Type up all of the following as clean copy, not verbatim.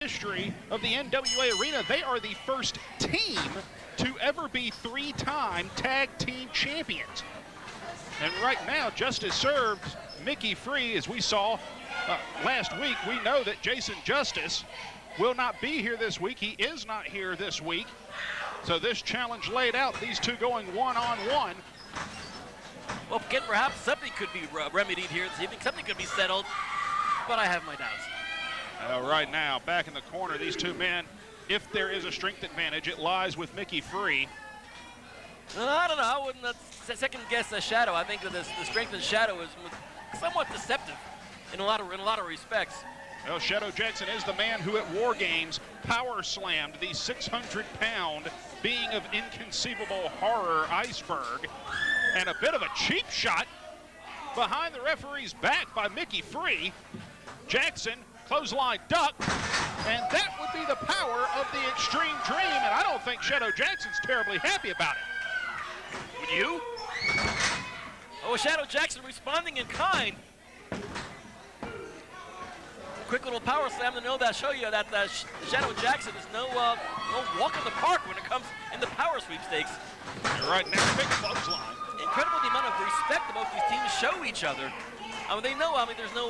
history of the NWA Arena. They are the first team to ever be three-time tag team champions. And right now, Justice served Mikki free, as we saw last week. We know that Jason Justice will not be here this week. He is not here this week. So this challenge laid out, these two going one-on-one. Well, again, perhaps something could be remedied here this evening. Something could be settled, but I have my doubts. Right now, back in the corner, these two men, if there is a strength advantage, it lies with Mikki free. I don't know. I wouldn't second guess the Shadow. I think that the strength in Shadow is somewhat deceptive in a lot of respects. Well, Shadow Jackson is the man who at War Games power slammed the 600-pound being of inconceivable horror Iceberg, and a bit of a cheap shot behind the referee's back by Mikki free. Jackson, clothesline duck, and that would be the power of the Extreme Dream, and I don't think Shadow Jackson's terribly happy about it. Would you? Oh, Shadow Jackson responding in kind. Quick little power slam to know that, show you that Shadow Jackson is no walk in the park when it comes in the power sweepstakes. You're right, now big clothesline. Incredible the amount of respect that both these teams show each other. I mean, they know. I mean, there's no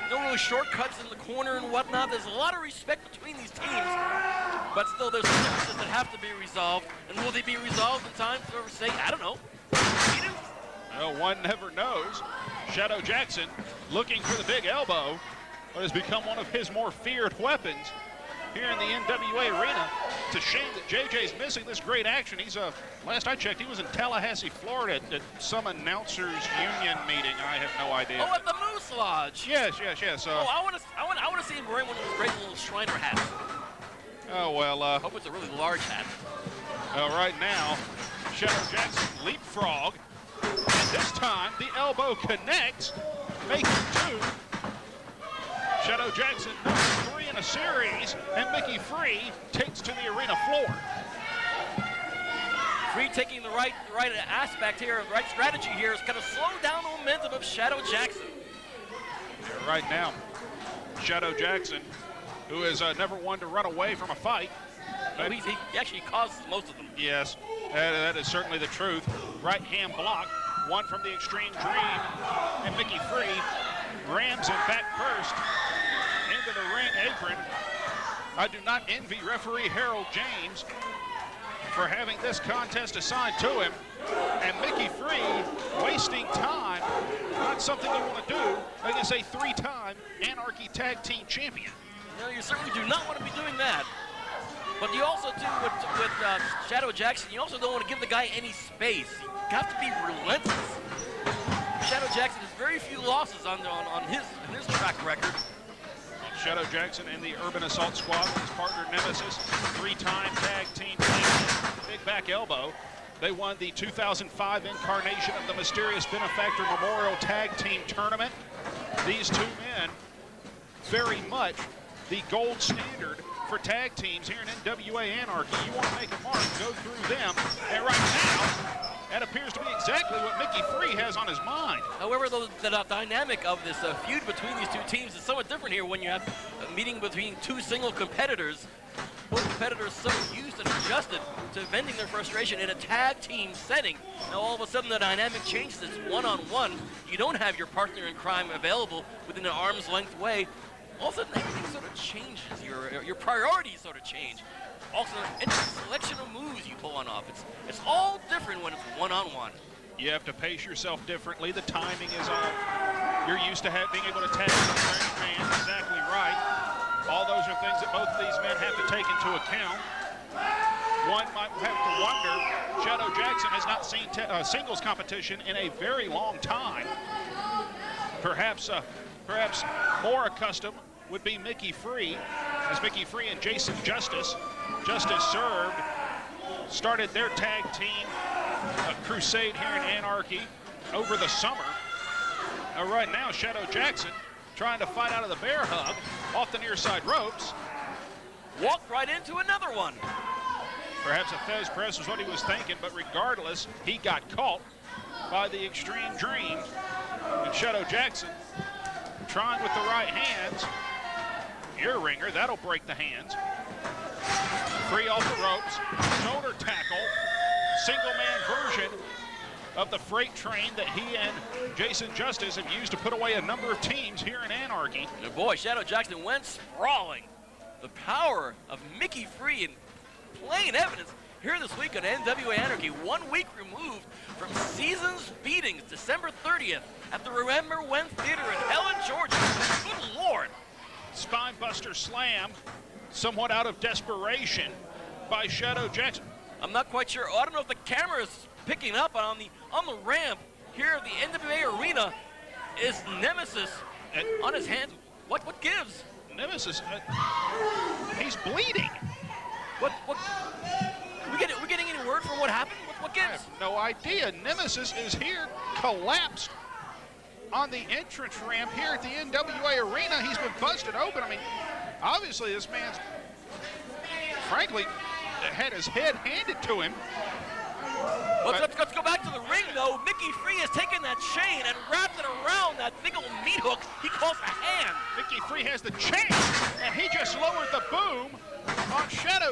really shortcuts in the corner and whatnot. There's a lot of respect between these teams, but still there's some differences that have to be resolved. And will they be resolved in time to say, I don't know, well, one never knows. Shadow Jackson looking for the big elbow, what has become one of his more feared weapons here in the NWA Arena. It's a shame that JJ's missing this great action. He's, last I checked, he was in Tallahassee, Florida at some announcers union meeting. I have no idea. Oh, at the Moose Lodge. Yes. Oh, I want to see him wearing one of those great little Shriner hats. Oh, well. I hope it's a really large hat. Well, right now, Shadow Jackson leapfrog. And this time, the elbow connects, making two. Shadow Jackson, number 3 in a series, and Mikki free takes to the arena floor. Free taking the right aspect here, the right strategy here is going to slow down the momentum of Shadow Jackson. Yeah, right now, Shadow Jackson, who is never one to run away from a fight. No, he actually causes most of them. Yes, that is certainly the truth. Right hand block, one from the Extreme Dream, and Mikki free rams him back first into the ring apron. I do not envy referee Harold James for having this contest assigned to him, and Mikki free wasting time, not something you want to do against a 3-time Anarchy Tag Team Champion. No, you certainly do not want to be doing that. But you also do with Shadow Jackson, you also don't want to give the guy any space. You have to be relentless. Shadow Jackson has very few losses on his track record. Shadow Jackson and the Urban Assault Squad with his partner Nemesis, 3-time tag team champion, big back elbow. They won the 2005 incarnation of the Mysterious Benefactor Memorial Tag Team Tournament. These two men, very much the gold standard for tag teams here in NWA Anarchy. You want to make a mark, go through them. And right now, that appears to be exactly what Mikki free has on his mind. However, the dynamic of this feud between these two teams is somewhat different here when you have a meeting between two single competitors. Both competitors so used and adjusted to venting their frustration in a tag team setting. Now all of a sudden the dynamic changes. It's one-on-one. You don't have your partner in crime available within an arm's length way. All of a sudden everything sort of changes. Your priorities sort of change. Also, and the selection of moves you pull on off. It's all different when it's one-on-one. You have to pace yourself differently. The timing is off. You're used to being able to tag with a strange man. Exactly right. All those are things that both of these men have to take into account. One might have to wonder, Shadow Jackson has not seen singles competition in a very long time. Perhaps more accustomed would be Mikki free, as Mikki free and Jason Justice served, started their tag team crusade here in Anarchy over the summer. Right now, Shadow Jackson trying to fight out of the bear hug off the near side ropes. Walked right into another one. Perhaps a Fez press was what he was thinking, but regardless, he got caught by the Extreme Dream. And Shadow Jackson trying with the right hands ear ringer. That'll break the hands. Free off the ropes. Shoulder tackle. Single-man version of the freight train that he and Jason Justice have used to put away a number of teams here in Anarchy. And boy, Shadow Jackson went sprawling. The power of Mikki Free in plain evidence here this week on NWA Anarchy. 1 week removed from Season's beatings, December 30th at the Remember When Theater in Helen, Georgia. Good Lord. Spinebuster slam, somewhat out of desperation by Shadow Jackson. I'm not quite sure. I don't know if the camera is picking up on the ramp here at the NWA Arena. Is Nemesis on his hands? What gives? Nemesis, he's bleeding. What? We getting any word from what happened? What I gives? have no idea. Nemesis is here, collapsed on the entrance ramp here at the NWA Arena. He's been busted open. I mean, obviously this man's, frankly, had his head handed to him. Let's go back to the ring, though. Mikki Free has taken that chain and wrapped it around that big old meat hook he calls a hand. Mikki Free has the chain, and he just lowered the boom on Shadow